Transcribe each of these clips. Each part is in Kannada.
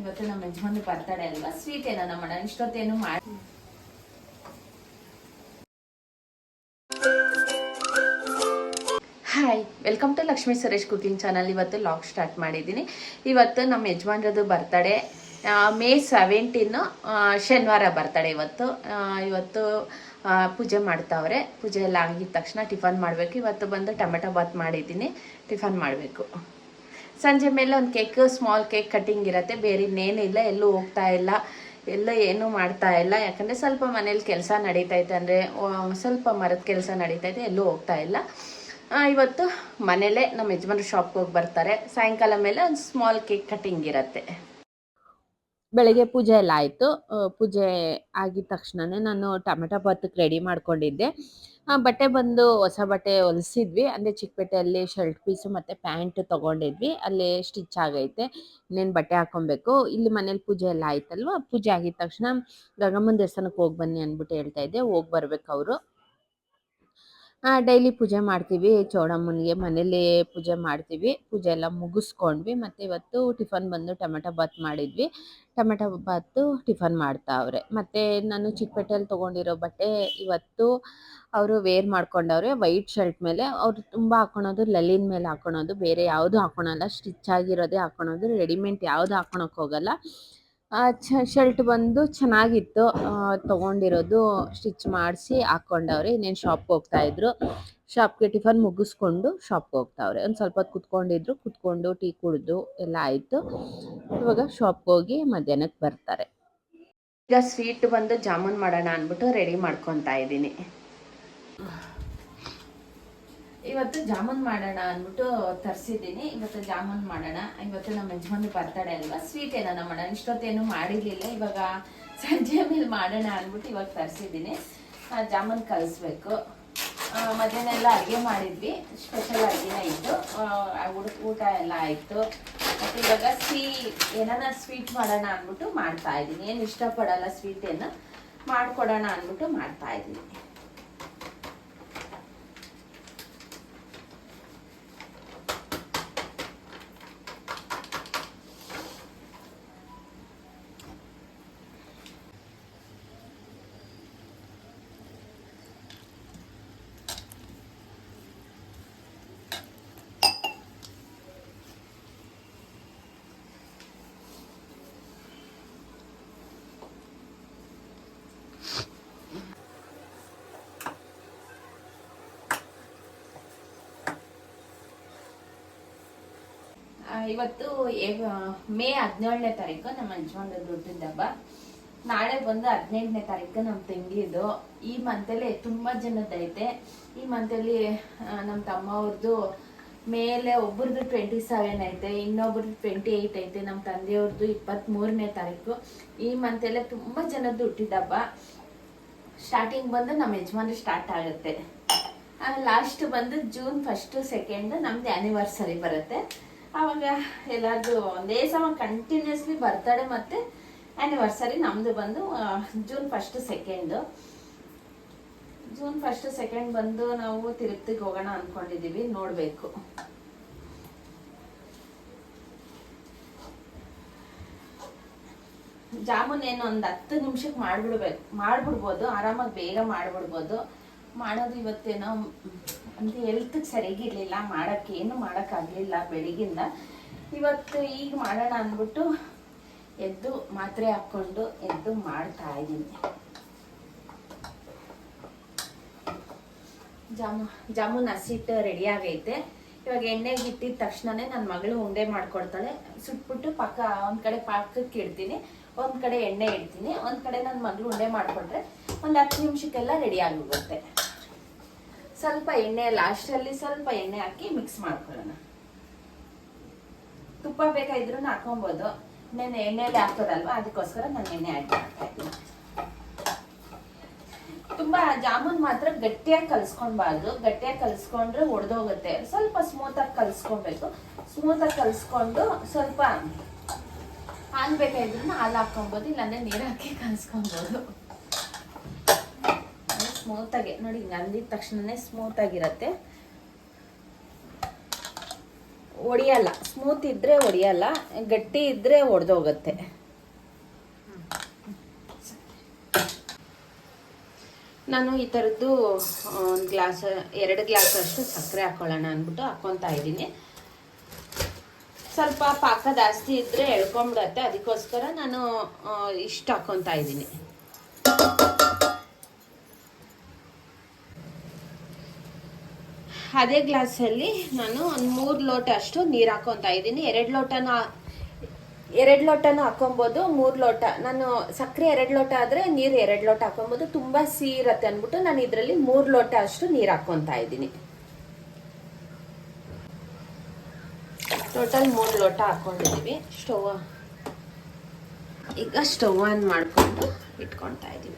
ಇವತ್ತು ನಮ್ಮ ಯಜಮಾನ್ ಬರ್ತಡೇ ಅಲ್ವಾ, ಸ್ವೀಟ್ ಏನಾನ ಮಾಡೋಣ. ಇಷ್ಟೊತ್ತೇನು ಮಾಡಿ hi, welcome to Lakshmi Suresh cooking channel. ಇವತ್ತು ಲಾಗ್ ಸ್ಟಾರ್ಟ್ ಮಾಡಿದ್ದೀನಿ. ಇವತ್ತು ನಮ್ಮ ಯಜಮಾನ್ರದ್ದು ಬರ್ತಡೇ, ಮೇ 17 ಶನಿವಾರ ಬರ್ತಡೇ. ಇವತ್ತು ಪೂಜೆ ಮಾಡ್ತಾವ್ರೆ. ಪೂಜೆ ಎಲ್ಲ ಆಗಿದ ತಕ್ಷಣ ಟಿಫನ್ ಮಾಡಬೇಕು. ಇವತ್ತು ಬಂದು ಟೊಮೆಟೊ ಬಾತ್ ಮಾಡಿದ್ದೀನಿ, ಟಿಫನ್ ಮಾಡಬೇಕು. ಸಂಜೆ ಮೇಲೆ ಒಂದು ಕೇಕ್, ಸ್ಮಾಲ್ ಕೇಕ್ ಕಟ್ಟಿಂಗ್ ಇರುತ್ತೆ. ಬೇರೆ ಇನ್ನೇನಿಲ್ಲ, ಎಲ್ಲೂ ಹೋಗ್ತಾ ಇಲ್ಲ, ಏನೂ ಮಾಡ್ತಾ ಇಲ್ಲ. ಯಾಕಂದರೆ ಸ್ವಲ್ಪ ಮನೇಲಿ ಕೆಲಸ ನಡೀತೈತೆ, ಅಂದರೆ ಸ್ವಲ್ಪ ಮರದ ಕೆಲಸ ನಡೀತೈತೆ, ಎಲ್ಲೂ ಹೋಗ್ತಾ ಇಲ್ಲ. ಇವತ್ತು ಮನೇಲೇ ನಮ್ಮ ಯಜಮಾನ್ರು ಶಾಪ್ಗೆ ಹೋಗಿ ಬರ್ತಾರೆ. ಸಾಯಂಕಾಲ ಮೇಲೆ ಒಂದು ಸ್ಮಾಲ್ ಕೇಕ್ ಕಟ್ಟಿಂಗ್ ಇರುತ್ತೆ. ಬೆಳಗ್ಗೆ ಪೂಜೆ ಎಲ್ಲ ಆಯಿತು. ಪೂಜೆ ಆಗಿದ ತಕ್ಷಣವೇ ನಾನು ಟೊಮೆಟೊ ಬಾತಕ್ಕೆ ರೆಡಿ ಮಾಡ್ಕೊಂಡಿದ್ದೆ. ಬಟ್ಟೆ ಬಂದು ಹೊಸ ಬಟ್ಟೆ ಹೊಲಿಸಿದ್ವಿ, ಅಂದರೆ ಚಿಕ್ಕಪೇಟೆಯಲ್ಲಿ ಶರ್ಟ್ ಪೀಸು ಮತ್ತು ಪ್ಯಾಂಟ್ ತೊಗೊಂಡಿದ್ವಿ. ಅಲ್ಲಿ ಸ್ಟಿಚ್ ಆಗೈತೆ, ಇನ್ನೇನು ಬಟ್ಟೆ ಹಾಕ್ಕೊಬೇಕು. ಇಲ್ಲಿ ಮನೇಲಿ ಪೂಜೆ ಎಲ್ಲ ಆಯ್ತಲ್ವ, ಪೂಜೆ ಆಗಿದ ತಕ್ಷಣ ಗಂಗಮ್ಮನ ದೇವಸ್ಥಾನಕ್ಕೆ ಹೋಗಿ ಬನ್ನಿ ಅಂದ್ಬಿಟ್ಟು ಹೇಳ್ತಾ ಇದ್ದೆ. ಹೋಗಿ ಬರ್ಬೇಕು ಅವರು. ಡೈಲಿ ಪೂಜೆ ಮಾಡ್ತೀವಿ, ಚೌಡಮ್ಮನಿಗೆ ಮನೇಲಿ ಪೂಜೆ ಮಾಡ್ತೀವಿ. ಪೂಜೆ ಎಲ್ಲ ಮುಗಿಸ್ಕೊಂಡ್ವಿ. ಮತ್ತು ಇವತ್ತು ಟಿಫನ್ ಬಂದು ಟೊಮೆಟೊ ಬಾತ್ ಮಾಡಿದ್ವಿ. ಟೊಮೆಟೊ ಬಾತು ಟಿಫನ್ ಮಾಡ್ತಾವ್ರೆ. ಮತ್ತು ನಾನು ಚಿಕ್ಕಪೇಟೆಯಲ್ಲಿ ತೊಗೊಂಡಿರೋ ಬಟ್ಟೆ ಇವತ್ತು ಅವರು ವೇರ್ ಮಾಡ್ಕೊಂಡವ್ರೆ. ವೈಟ್ ಶರ್ಟ್ ಮೇಲೆ ಅವರು ತುಂಬ ಹಾಕೊಳೋದು ಲಲಿನ್ ಮೇಲೆ ಹಾಕೊಳೋದು, ಬೇರೆ ಯಾವುದು ಹಾಕೊಳಲ್ಲ. ಸ್ಟಿಚ್ ಆಗಿರೋದೇ ಹಾಕೊಳೋದು, ರೆಡಿಮೇಡ್ ಯಾವುದು ಹಾಕೊಳಕ್ಕೆ ಹೋಗಲ್ಲ. ಶರ್ಟ್ ಬಂದು ಚೆನ್ನಾಗಿತ್ತು, ತೊಗೊಂಡಿರೋದು ಸ್ಟಿಚ್ ಮಾಡಿಸಿ ಹಾಕ್ಕೊಂಡವ್ರೆ. ಇನ್ನೇನು ಶಾಪ್ಗೆ ಹೋಗ್ತಾಯಿದ್ರು. ಶಾಪ್ಗೆ ಟಿಫನ್ ಮುಗಿಸ್ಕೊಂಡು ಶಾಪ್ಗೆ ಹೋಗ್ತಾವ್ರೆ. ಒಂದು ಸ್ವಲ್ಪ ಹೊತ್ತು ಕುತ್ಕೊಂಡು ಟೀ ಕುಡಿದು ಎಲ್ಲ ಆಯಿತು. ಇವಾಗ ಶಾಪ್ಗೆ ಹೋಗಿ ಮಧ್ಯಾಹ್ನಕ್ಕೆ ಬರ್ತಾರೆ. ಈಗ ಸ್ವೀಟ್ ಬಂದು ಜಾಮೂನ್ ಮಾಡೋಣ ಅಂದ್ಬಿಟ್ಟು ರೆಡಿ ಮಾಡ್ಕೊತಾ ಇದ್ದೀನಿ. ಇವತ್ತು ಜಾಮೂನ್ ಮಾಡೋಣ ಅಂದ್ಬಿಟ್ಟು ತರಿಸಿದ್ದೀನಿ. ಇವತ್ತು ಜಾಮೂನ್ ಮಾಡೋಣ. ಇವತ್ತು ನಮ್ಮ ಯಜಮಾನ್ ಬರ್ತಡೇ ಅಲ್ವಾ, ಸ್ವೀಟ್ ಏನಾನ ಮಾಡೋಣ. ಇಷ್ಟೊತ್ತೇನು ಮಾಡಿರಲಿಲ್ಲ, ಇವಾಗ ಸಂಜೆ ಮೇಲೆ ಮಾಡೋಣ ಅಂದ್ಬಿಟ್ಟು ಇವಾಗ ತರಿಸಿದ್ದೀನಿ. ಜಾಮೂನ್ ಕಲಿಸ್ಬೇಕು. ಮಧ್ಯಾಹ್ನ ಎಲ್ಲ ಅಡುಗೆ ಮಾಡಿದ್ವಿ, ಸ್ಪೆಷಲ್ ಅಡುಗೆನೇ ಇತ್ತು. ಊಟ ಎಲ್ಲ ಆಯಿತು. ಮತ್ತು ಇವಾಗ ಏನಾನ ಸ್ವೀಟ್ ಮಾಡೋಣ ಅಂದ್ಬಿಟ್ಟು ಮಾಡ್ತಾ ಇದ್ದೀನಿ. ಏನು ಇಷ್ಟಪಡಲ್ಲ ಸ್ವೀಟೇನು, ಮಾಡಿಕೊಡೋಣ ಅಂದ್ಬಿಟ್ಟು ಮಾಡ್ತಾ ಇದ್ದೀನಿ. ಇವತ್ತು ಮೇ 17ನೇ ತಾರೀಕು ನಮ್ಮ ಯಜಮಾನ್ರದ್ದು ಹುಟ್ಟಿದ ಹಬ್ಬ. ನಾಳೆ ಬಂದು 18ನೇ ತಾರೀಕು ನಮ್ಮ ತಂಗಿದು. ಈ ಮಂತಲ್ಲಿ ತುಂಬಾ ಜನದೈತೆ. ಈ ಮಂತಲ್ಲಿ ನಮ್ಮ ತಮ್ಮ ಅವ್ರದ್ದು ಮೇಲೆ ಒಬ್ರದ್ದು 27 ಐತೆ, ಇನ್ನೊಬ್ರದ್ದು 28 ಐತೆ. ನಮ್ಮ ತಂದೆಯವ್ರದ್ದು 23ನೇ ತಾರೀಕು. ಈ ಮಂತಲ್ಲೇ ತುಂಬಾ ಜನದ್ದು ಹುಟ್ಟಿದ ಹಬ್ಬ. ಸ್ಟಾರ್ಟಿಂಗ್ ಬಂದು ನಮ್ಮ ಯಜಮಾನ್ರು ಸ್ಟಾರ್ಟ್ ಆಗುತ್ತೆ. ಲಾಸ್ಟ್ ಬಂದು ಜೂನ್ 1, 2 ನಮ್ದು ಆ್ಯನಿವರ್ಸರಿ ಬರುತ್ತೆ. ಆವಾಗ ಎಲ್ಲಾರ್ದು ಒಂದೇ ಸಮ ಕಂಟಿನ್ಯೂಸ್ಲಿ ಬರ್ತಡೇ ಮತ್ತು ಆ್ಯನಿವರ್ಸರಿ. ನಮ್ಮದು ಬಂದು ಜೂನ್ 1, 2. ಜೂನ್ 1, 2 ಬಂದು ನಾವು ತಿರುಪತಿಗೆ ಹೋಗೋಣ ಅಂದ್ಕೊಂಡಿದ್ದೀವಿ, ನೋಡಬೇಕು. ಜಾಮೂನ್ ಏನು ಒಂದು 10 ನಿಮಿಷಕ್ಕೆ ಮಾಡ್ಬಿಡ್ಬೋದು, ಆರಾಮಾಗಿ ಬೇಗ ಮಾಡ್ಬಿಡ್ಬೋದು. ಮಾಡೋದು ಇವತ್ತೇನೋ ಅಂತ ಹೆಲ್ತ್ಗೆ ಸರಿಗಿರ್ಲಿಲ್ಲ, ಏನು ಮಾಡೋಕ್ಕಾಗಲಿಲ್ಲ ಬೆಳಿಗ್ಗಿಂದ. ಇವತ್ತು ಈಗ ಮಾಡೋಣ ಅಂದ್ಬಿಟ್ಟು ಎದ್ದು ಮಾತ್ರೆ ಹಾಕ್ಕೊಂಡು ಎದ್ದು ಮಾಡ್ತಾ ಇದ್ದೀನಿ. ಜಾಮೂನ್ ಹಸಿಟ್ಟು ರೆಡಿ ಆಗೈತೆ. ಇವಾಗ ಎಣ್ಣೆಗೆ ಇಟ್ಟಿದ ತಕ್ಷಣನೇ ನನ್ನ ಮಗಳು ಉಂಡೆ ಮಾಡ್ಕೊಡ್ತಾಳೆ. ಸುಟ್ಬಿಟ್ಟು ಒಂದು ಕಡೆ ಪಾಕಕ್ಕೆ ಇಡ್ತೀನಿ, ಒಂದು ಕಡೆ ಎಣ್ಣೆ ಇಡ್ತೀನಿ, ಒಂದು ಕಡೆ ನನ್ನ ಮಗಳು ಉಂಡೆ ಮಾಡಿಕೊಟ್ರೆ ಒಂದು 10 ನಿಮಿಷಕ್ಕೆಲ್ಲ ರೆಡಿ ಆಗಿಬಿಡುತ್ತೆ. ಸ್ವಲ್ಪ ಎಣ್ಣೆ ಲಾಸ್ಟಲ್ಲಿ ಸ್ವಲ್ಪ ಎಣ್ಣೆ ಹಾಕಿ ಮಿಕ್ಸ್ ಮಾಡ್ಕೊಳ್ಳೋಣ. ತುಪ್ಪ ಬೇಕಾದ್ರೂ ಹಾಕೊಬೋದು, ನಾನು ಎಣ್ಣೆಯಲ್ಲಿ ಹಾಕೋದಲ್ವಾ, ಅದಕ್ಕೋಸ್ಕರ ನಾನು ಎಣ್ಣೆ ಆ್ಯಡ್ ಮಾಡ್ತಾ ಇದ್ದೀನಿ. ತುಂಬಾ ಜಾಮೂನ್ ಮಾತ್ರ ಗಟ್ಟಿಯಾಗಿ ಕಲಿಸ್ಕೊಳ್ಬಾರ್ದು. ಗಟ್ಟಿಯಾಗಿ ಕಲಿಸ್ಕೊಂಡ್ರೆ ಒಡೆದೋಗುತ್ತೆ. ಸ್ವಲ್ಪ ಸ್ಮೂತಾಗಿ ಕಲಿಸ್ಕೊಬೇಕು. ಸ್ಮೂತಾಗಿ ಕಲಿಸ್ಕೊಂಡು ಸ್ವಲ್ಪ ಹಾಲು ಬೇಕಾದ್ರೂ ಹಾಲು ಹಾಕೊಬೋದು, ಇಲ್ಲಾಂದ್ರೆ ನೀರು ಹಾಕಿ ಕಲಿಸ್ಕೊಬೋದು. ಸ್ಮೂತಾಗಿ ನೋಡಿ, ಹಿಂಗೆ ಅಂದಿದ ತಕ್ಷಣನೇ ಸ್ಮೂತಾಗಿರುತ್ತೆ. ಒಡೆಯಲ್ಲ. ಸ್ಮೂತ್ ಇದ್ದರೆ ಒಡೆಯಲ್ಲ, ಗಟ್ಟಿ ಇದ್ದರೆ ಒಡೆದೋಗುತ್ತೆ. ನಾನು ಈ ಥರದ್ದು ಒಂದು ಗ್ಲಾಸ್ 2 ಗ್ಲಾಸ್ ಅಷ್ಟು ಸಕ್ಕರೆ ಹಾಕ್ಕೊಳ್ಳೋಣ ಅಂದ್ಬಿಟ್ಟು ಹಾಕ್ಕೊತಾ ಇದ್ದೀನಿ. ಸ್ವಲ್ಪ ಪಾಕ ಜಾಸ್ತಿ ಇದ್ದರೆ ಎಳ್ಕೊಂಬಿಡತ್ತೆ, ಅದಕ್ಕೋಸ್ಕರ ನಾನು ಇಷ್ಟು ಹಾಕ್ಕೊತಾ ಇದ್ದೀನಿ. ಅದೇ ಗ್ಲಾಸಲ್ಲಿ ನಾನು ಒಂದು 3 ಲೋಟ ಅಷ್ಟು ನೀರು ಹಾಕ್ಕೊತಾ ಇದ್ದೀನಿ. 2 ಲೋಟನೂ ಹಾಕೊಬೋದು, 3 ಲೋಟ. ನಾನು ಸಕ್ಕರೆ 2 ಲೋಟ ಆದರೆ ನೀರು 2 ಲೋಟ ಹಾಕೊಬೋದು. ತುಂಬ ಸಿಹಿ ಇರತ್ತೆ ಅಂದ್ಬಿಟ್ಟು ನಾನು ಇದರಲ್ಲಿ 3 ಲೋಟ ಅಷ್ಟು ನೀರು ಹಾಕ್ಕೊತಾ ಇದ್ದೀನಿ. ಟೋಟಲ್ 3 ಲೋಟ ಹಾಕ್ಕೊಂಡಿದ್ದೀವಿ. ಈಗ ಸ್ಟವ್ ಆನ್ ಮಾಡಿಕೊಂಡು ಇಟ್ಕೊತಾ ಇದ್ದೀವಿ.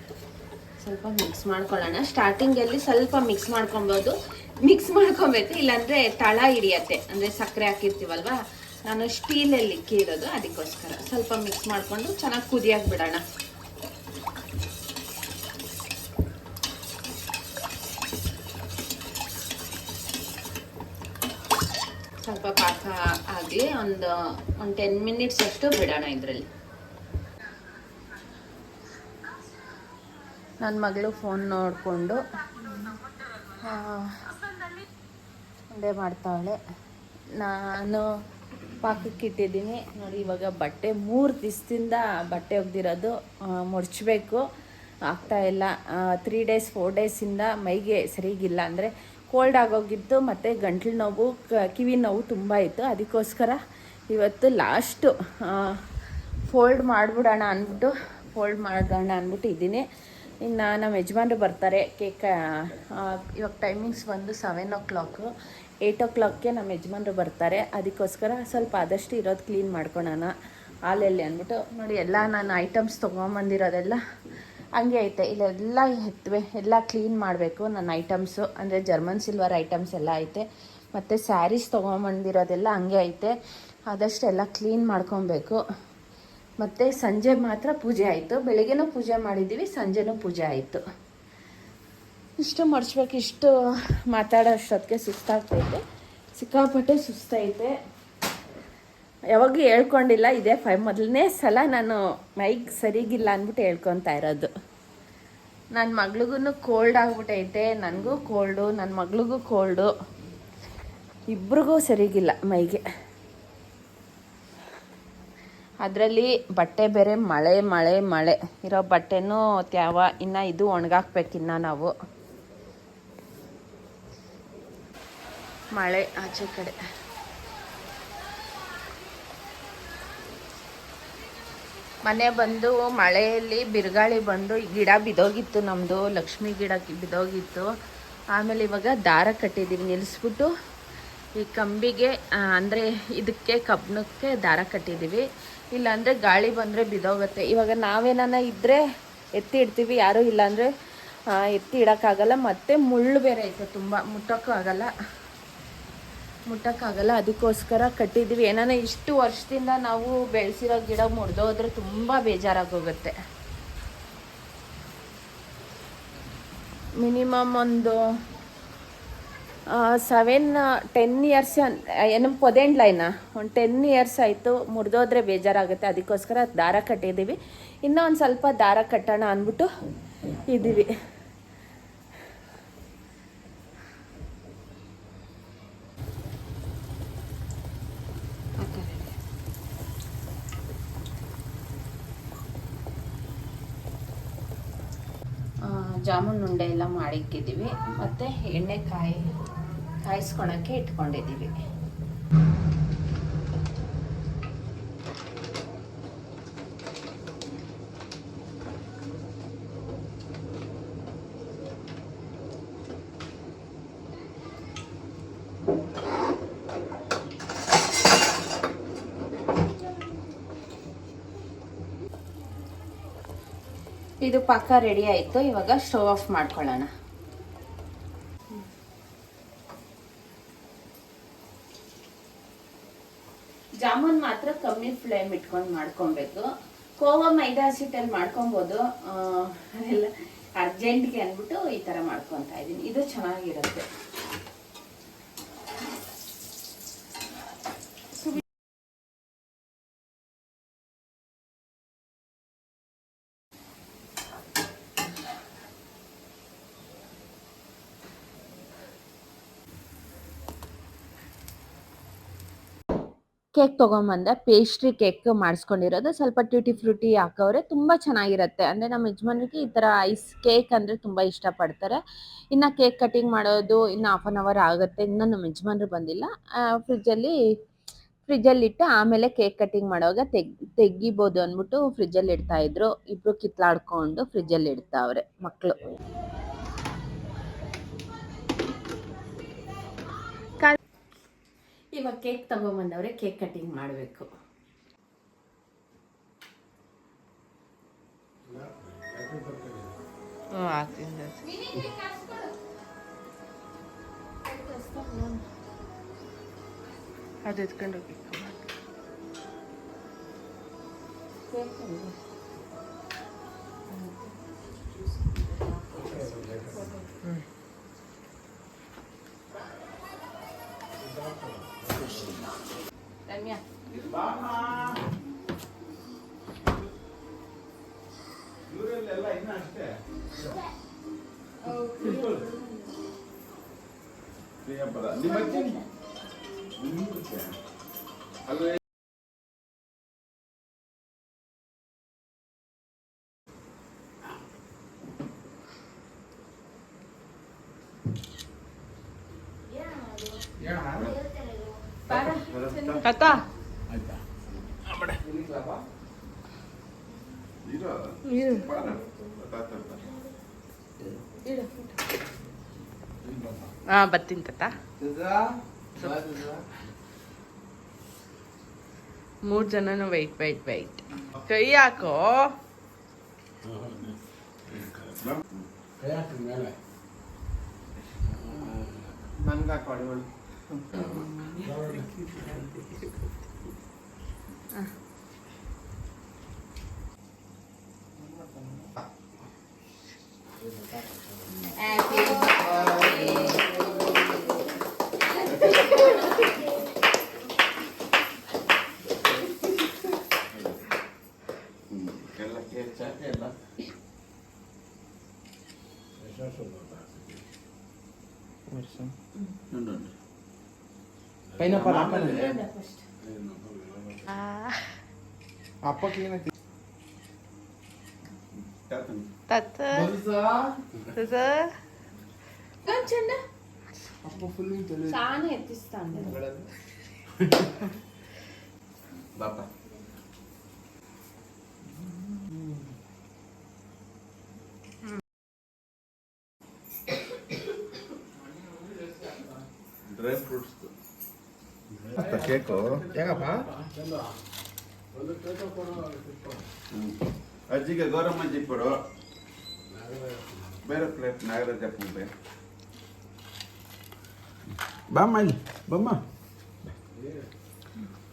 ಸ್ವಲ್ಪ ಮಿಕ್ಸ್ ಮಾಡ್ಕೊಳ್ಳೋಣ. ಸ್ಟಾರ್ಟಿಂಗಲ್ಲಿ ಸ್ವಲ್ಪ ಮಿಕ್ಸ್ ಮಾಡ್ಕೊಬೋದು, ಮಿಕ್ಸ್ ಮಾಡ್ಕೊಬೇಕು, ಇಲ್ಲಾಂದರೆ ತಳ ಹಿಡಿಯತ್ತೆ. ಅಂದರೆ ಸಕ್ಕರೆ ಹಾಕಿರ್ತೀವಲ್ವ, ನಾನು ಸ್ಟೀಲಲ್ಲಿ ಇಕ್ಕಿರೋದು, ಅದಕ್ಕೋಸ್ಕರ ಸ್ವಲ್ಪ ಮಿಕ್ಸ್ ಮಾಡಿಕೊಂಡು ಚೆನ್ನಾಗಿ ಕುದಿಯಾಗಿ ಬಿಡೋಣ. ಸ್ವಲ್ಪ ಪಾಕ ಆಗಲಿ, ಒಂದು 10 ಮಿನಿಟ್ಸ್ ಅಷ್ಟು ಬಿಡೋಣ ಇದರಲ್ಲಿ. ನನ್ನ ಮಗಳು ಫೋನ್ ನೋಡಿಕೊಂಡು ಉಂಡೆ ಮಾಡ್ತಾವಳೆ. ನಾನು ಪಾಕಕ್ಕೆ ಇಟ್ಟಿದ್ದೀನಿ ನೋಡಿ. ಇವಾಗ ಬಟ್ಟೆ 3 ದಿವಸದಿಂದ ಬಟ್ಟೆ ಒಗ್ದಿರೋದು ಮುಡ್ಚಬೇಕು, ಆಗ್ತಾಯಿಲ್ಲ. 3 ಡೇಸ್ 4 ಡೇಸಿಂದ ಮೈಗೆ ಸರಿಗಿಲ್ಲ, ಅಂದರೆ ಕೋಲ್ಡ್ ಆಗೋಗಿತ್ತು, ಮತ್ತು ಗಂಟ್ಲು ನೋವು, ಕಿವಿ ನೋವು ತುಂಬ ಇತ್ತು. ಅದಕ್ಕೋಸ್ಕರ ಇವತ್ತು ಲಾಸ್ಟು ಫೋಲ್ಡ್ ಮಾಡಿಬಿಡೋಣ ಅಂದ್ಬಿಟ್ಟು ಇದ್ದೀನಿ. ಇನ್ನು ನಮ್ಮ ಯಜಮಾನ್ರು ಬರ್ತಾರೆ. ಕೇಕ್ ಇವಾಗ ಟೈಮಿಂಗ್ಸ್ ಬಂದು 7 o'clock, 8 o'clockಗೆ ನಮ್ಮ ಯಜಮಾನ್ರು ಬರ್ತಾರೆ. ಅದಕ್ಕೋಸ್ಕರ ಸ್ವಲ್ಪ ಆದಷ್ಟು ಇರೋದು ಕ್ಲೀನ್ ಮಾಡ್ಕೊಳೋಣ ಹಾಲಲ್ಲಿ ಅಂದ್ಬಿಟ್ಟು. ನೋಡಿ, ಎಲ್ಲ ನಾನು ಐಟಮ್ಸ್ ತೊಗೊಂಬಂದಿರೋದೆಲ್ಲ ಹಂಗೆ ಐತೆ. ಇಲ್ಲೆಲ್ಲ ಎಲ್ಲ ಕ್ಲೀನ್ ಮಾಡಬೇಕು ನನ್ನ ಐಟಮ್ಸು. ಅಂದರೆ ಜರ್ಮನ್ ಸಿಲ್ವರ್ ಐಟಮ್ಸ್ ಎಲ್ಲ ಐತೆ, ಮತ್ತು ಸ್ಯಾರೀಸ್ ತೊಗೊಂಬಂದಿರೋದೆಲ್ಲ ಹಂಗೆ ಐತೆ. ಆದಷ್ಟು ಎಲ್ಲ ಕ್ಲೀನ್ ಮಾಡ್ಕೊಬೇಕು. ಮತ್ತು ಸಂಜೆ ಮಾತ್ರ ಪೂಜೆ ಆಯಿತು. ಬೆಳಗ್ಗೆನೂ ಪೂಜೆ ಮಾಡಿದ್ದೀವಿ, ಸಂಜೆನೂ ಪೂಜೆ ಆಯಿತು. ಇಷ್ಟು ಮಡ್ಚ್ಬೇಕು. ಇಷ್ಟು ಮಾತಾಡೋ ಅಷ್ಟೊತ್ತಿಗೆ ಸುಸ್ತಾಗ್ತೈತೆ, ಸಿಕ್ಕಾಪಟ್ಟೆ ಸುಸ್ತೈತೆ. ಯಾವಾಗೂ ಹೇಳ್ಕೊಂಡಿಲ್ಲ, ಇದೇ ಮೊದಲನೇ ಸಲ ನಾನು ಮೈಗೆ ಸರಿಗಿಲ್ಲ ಅಂದ್ಬಿಟ್ಟು ಹೇಳ್ಕೊತಾ ಇರೋದು. ನನ್ನ ಮಗಳಿಗೂ ಕೋಲ್ಡ್ ಆಗ್ಬಿಟ್ಟೈತೆ, ನನಗೂ ಕೋಲ್ಡು, ನನ್ನ ಮಗಳಿಗೂ ಕೋಲ್ಡು, ಇಬ್ರಿಗೂ ಸರಿಗಿಲ್ಲ ಮೈಗೆ. ಅದರಲ್ಲಿ ಬಟ್ಟೆ ಬೇರೆ ಮಳೆ ಇರೋ ಬಟ್ಟೆನೂ ತ್ಯಾವ. ಇನ್ನು ಇದು ಒಣಗಾಕ್ಬೇಕಿನ್ನ ನಾವು. ಮಳೆ ಆಚೆ ಕಡೆ. ಮನೆ ಬಂದು ಮಳೆಯಲ್ಲಿ ಬಿರುಗಾಳಿ ಬಂದು ಗಿಡ ಬಿದ್ದೋಗಿತ್ತು, ನಮ್ಮದು ಲಕ್ಷ್ಮಿ ಗಿಡ ಬಿದ್ದೋಗಿತ್ತು. ಆಮೇಲೆ ಇವಾಗ ದಾರ ಕಟ್ಟಿದ್ದೀವಿ, ನಿಲ್ಲಿಸ್ಬಿಟ್ಟು ಈ ಕಂಬಿಗೆ, ಅಂದರೆ ಇದಕ್ಕೆ ಕಬ್ಬಣಕ್ಕೆ ದಾರ ಕಟ್ಟಿದ್ದೀವಿ. ಇಲ್ಲಾಂದರೆ ಗಾಳಿ ಬಂದರೆ ಬಿದ್ದೋಗುತ್ತೆ. ಇವಾಗ ನಾವೇನ ಇದ್ದರೆ ಎತ್ತಿ ಇಡ್ತೀವಿ, ಯಾರೂ ಇಲ್ಲಾಂದರೆ ಎತ್ತಿ ಇಡೋಕ್ಕಾಗಲ್ಲ. ಮತ್ತು ಮುಳ್ಳು ಬೇರೆ ಐತೆ, ತುಂಬ ಮುಟ್ಟೋಕ್ಕಾಗಲ್ಲ. ಅದಕ್ಕೋಸ್ಕರ ಕಟ್ಟಿದ್ದೀವಿ. ಏನಾನ ಇಷ್ಟು ವರ್ಷದಿಂದ ನಾವು ಬೆಳೆಸಿರೋ ಗಿಡ ಮುರಿದೋದ್ರೆ ತುಂಬ ಬೇಜಾರಾಗೋಗುತ್ತೆ. ಮಿನಿಮಮ್ ಒಂದು 7-10 ಇಯರ್ಸ್ ಏನು ಪೊದೆಂಡ್ಲೈನ ಒಂದು 10 ಇಯರ್ಸ್ ಆಯಿತು. ಮುರಿದೋದ್ರೆ ಬೇಜಾರಾಗುತ್ತೆ, ಅದಕ್ಕೋಸ್ಕರ ದಾರ ಕಟ್ಟಿದ್ದೀವಿ. ಇನ್ನೂ ಒಂದು ಸ್ವಲ್ಪ ದಾರ ಕಟ್ಟೋಣ ಅಂದ್ಬಿಟ್ಟು ಇದ್ದೀವಿ. ಜಾಮೂನ್ ಉಂಡೆ ಎಲ್ಲ ಮಾಡಿಕ್ಕಿದ್ದೀವಿ, ಮತ್ತು ಎಣ್ಣೆ ಕಾಯಿಸ್ಕೊಳಕ್ಕೆ ಇಟ್ಕೊಂಡಿದ್ದೀವಿ. ಇದು ಪಾಕ ರೆಡಿ ಆಯಿತು. ಇವಾಗ ಸ್ಟವ್ ಆಫ್ ಮಾಡ್ಕೊಳ್ಳೋಣ. ಜಾಮೂನ್ ಮಾತ್ರ ಕಮ್ಮಿ ಫ್ಲೇಮ್ ಇಟ್ಕೊಂಡು ಮಾಡ್ಕೊಬೇಕು. ಕೋವಾ ಮೈದಾ ಹಸಿಟ್ಟಲ್ಲಿ ಮಾಡ್ಕೊಬೋದು, ಅದೆಲ್ಲ ಅರ್ಜೆಂಟ್ಗೆ ಅಂದ್ಬಿಟ್ಟು ಈ ಥರ ಮಾಡ್ಕೊತಾ ಇದ್ದೀನಿ. ಇದು ಚೆನ್ನಾಗಿರುತ್ತೆ. ಕೇಕ್ ತೊಗೊಂಬಂದೆ. ಪೇಸ್ಟ್ರಿ ಕೇಕ್ ಮಾಡಿಸ್ಕೊಂಡಿರೋದು. ಸ್ವಲ್ಪ ಟ್ಯೂಟಿ ಫ್ರೂಟಿ ಹಾಕವ್ರೆ. ತುಂಬ ಚೆನ್ನಾಗಿರುತ್ತೆ. ಅಂದರೆ ನಮ್ಮ ಯಜಮಾನ್ರಿಗೆ ಈ ಥರ ಐಸ್ ಕೇಕ್ ಅಂದರೆ ತುಂಬ ಇಷ್ಟಪಡ್ತಾರೆ. ಇನ್ನು ಕೇಕ್ ಕಟಿಂಗ್ ಮಾಡೋದು ಇನ್ನು ಹಾಫ್ ಆನ್ ಅವರ್ ಆಗುತ್ತೆ. ಇನ್ನೂ ನಮ್ಮ ಯಜಮಾನ್ರು ಬಂದಿಲ್ಲ. ಫ್ರಿಜ್ಜಲ್ಲಿಟ್ಟು ಆಮೇಲೆ ಕೇಕ್ ಕಟಿಂಗ್ ಮಾಡೋವಾಗ ತೆಗಿಬೋದು ಅಂದ್ಬಿಟ್ಟು ಫ್ರಿಜ್ಜಲ್ಲಿ ಇಡ್ತಾಯಿದ್ರು. ಇಬ್ಬರು ಕಿತ್ಲಾಡ್ಕೊಂಡು ಫ್ರಿಜ್ಜಲ್ಲಿ ಇಡ್ತಾವ್ರೆ ಮಕ್ಕಳು. ಇವಾಗ ಕೇಕ್ ತಗೊಂಬಂದವ್ರೆ, ಕೇಕ್ ಕಟಿಂಗ್ ಮಾಡಬೇಕು. ಅದು ಎತ್ಕೊಂಡು ಹೋಗಿ ರಮ್ಯಾ ಇವರೆಲ್ಲ ಇನ್ನ ಅಷ್ಟೇ ಅಲ್ವೇ ತಾತ ಬರ್ತೀನಿ ತಾತ. 3 ಜನನು ವೈಟ್ ಕೈ ಹಾಕೋ. ಪೈನಾಪಲ್ ಅಪ್ಪಕ್ಕೆ ಏನೈತಿ ತಾತ ಚೆಂದ ಅಪ್ಪ ಫುಲ್ ಸಾನ ಎತ್ತಿಸ್ತಾನೆ. ಬಾಪ ಡ್ರೈ ಫ್ರೂಟ್ಸ್ ಕೇಕು ಯಾಕಪ್ಪ ಅಜ್ಜಿಗೆ ಗೌರಮ್ಮಜ್ಜಿ ಕೊಡು. ಬೇರೆ ಪ್ಲೇಟ್ ನಾಗರಾಜ ಪೂಂಬೆ ಬಾಮ್ಮ ಇಲ್ಲಿ ಬಮ್ಮ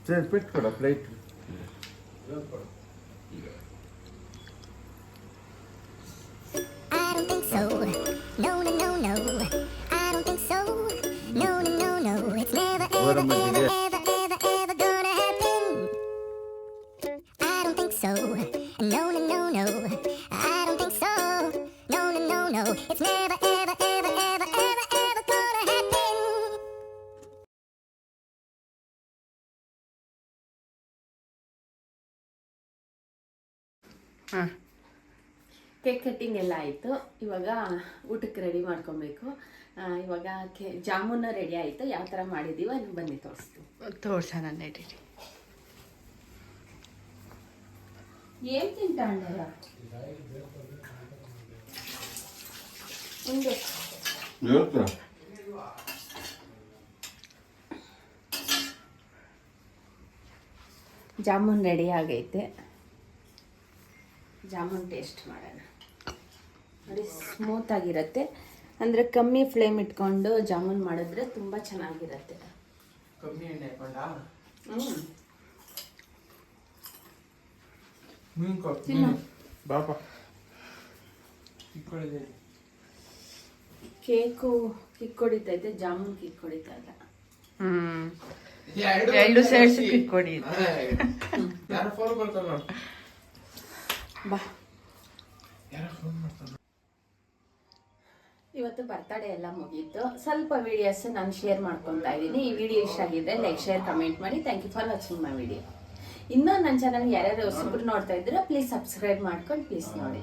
ಸರಿ ಪೆಟ್ಟು ಕೊಡ plate. I don't think so. No, no, no, no. I don't think so. No, no, no, no. It's never, ever, ever, ever, ever, ever gonna happen. I don't think so. No, no, no, no. I don't think so. No, no, no, no. It's never, ever, ever, ever, ever, ever gonna happen. Cake cutting ಎಲ್ಲ ಆಯಿತು. ಇವಾಗ ಊಟಕ್ಕೆ ರೆಡಿ ಮಾಡ್ಕೊಬೇಕು. ಇವಾಗ ಜಾಮೂನು ರೆಡಿ ಆಯಿತು. ಯಾವ ಥರ ಮಾಡಿದ್ದೀವೋ ಅದನ್ನು ಬನ್ನಿ ತೋರ್ಸೋಣ ನಡೀರಿ. ಏನು ತಿಂತಾಂಡಲ್ಲ ಹಿಂಗೆ ಜಾಮೂನ್ ರೆಡಿ ಆಗೈತೆ. ಜಾಮೂನ್ ಟೇಸ್ಟ್ ಮಾಡೋಣ. ನೋಡಿ ಸ್ಮೂತಾಗಿರುತ್ತೆ. ಅಂದರೆ ಕಮ್ಮಿ ಫ್ಲೇಮ್ ಇಟ್ಕೊಂಡು ಜಾಮೂನ್ ಮಾಡಿದ್ರೆ ತುಂಬ ಚೆನ್ನಾಗಿರುತ್ತೆ. ಕಮ್ಮಿ ಎಣ್ಣೆ ಹಾಕೊಂಡ ಬಾಪ ಕೇಕು ಕಿಕ್ ಹೊಡಿತೈತೆ, ಜಾಮೂನ್ ಕಿಕ್ ಹೊಡಿತಾ ಇಲ್ಲ. ಎರಡು ಸೇರಿಸಿ ಕಿಕ್ಕೊಡಿ. ಯಾರು ಫೋನ್ ಮಾಡ್ತಾರ ಬಾ. ಇವತ್ತು ಇವತ್ತು ಬರ್ತಡೇ ಎಲ್ಲ ಮುಗೀತು. ಸ್ವಲ್ಪ ವಿಡಿಯೋಸ್ ನಾನು ಶೇರ್ ಮಾಡ್ಕೊತಾ ಇದ್ದೀನಿ. ಈ ವಿಡಿಯೋ ಇಷ್ಟ ಆಗಿದ್ರೆ ಲೈಕ್, ಶೇರ್, ಕಮೆಂಟ್ ಮಾಡಿ. Thank you for watching my video. ಇನ್ನೂ ನನ್ನ ಚಾನಲ್ ಯಾರ್ಯಾರು ಹೊಸಬ್ರು ನೋಡ್ತಾ ಇದ್ದೀರಾ ಪ್ಲೀಸ್ ಸಬ್ಸ್ಕ್ರೈಬ್ ಮಾಡ್ಕೊಂಡು ಪ್ಲೀಸ್ ನೋಡಿ.